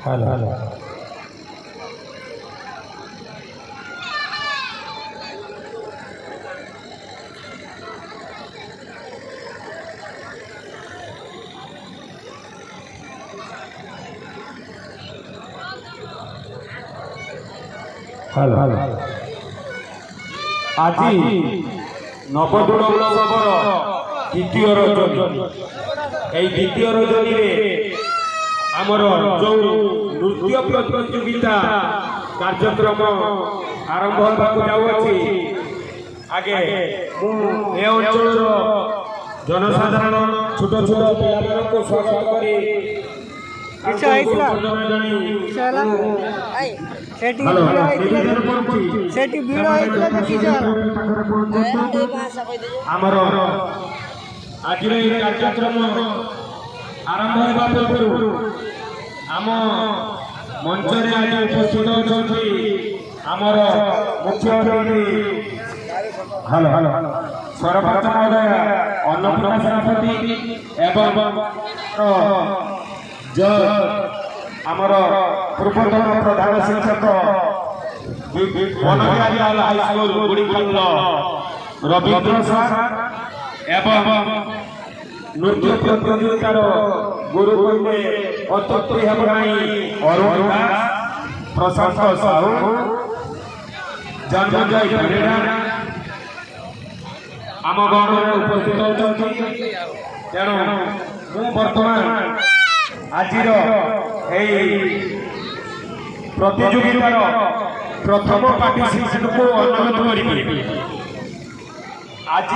hello hello आज नवदोल उत्सवर द्वितीय रजनी द्वितीय रजनी आमर जो नृत्य प्रतियोगिता कार्यक्रम आरंभ होगाची आगे अंचल जनसाधारण छोट छोट पिला स्वागत करी आज कार्यक्रम आरंभ होगा पूर्व आम मंच आज उपस्थित अच्छा आमर मुख्य हेलो हेलो सरपंच महोदय अन्नपूर्णा सेनापति एवं आमर पूर्वतन प्रधान शिक्षक वनविहारी हाईस्कूल गुड़ीखंड रवींद्र सार एवं नृत्य प्रतियोगितार गुरु कहले अत्युक्ति हेब नहीं अरुण दास प्रशांत साहू जन्मजय परिड़ा आम गण उपस्थित होती तेणु मु बर्तमान आज प्रतियोगितार प्रथम पार्टिसिपेंट को अनुरोध करी आज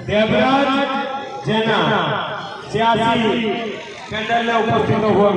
देवराज जेना से आसी पेंडल उपस्थित हुआ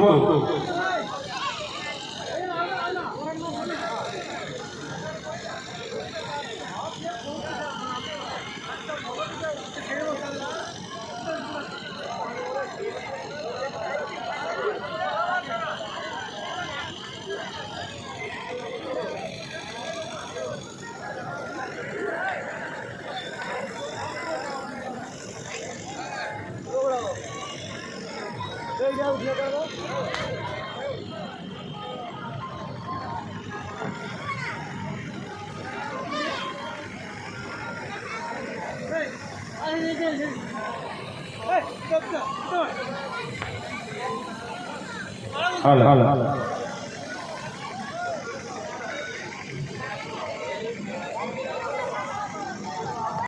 हेलो हेलो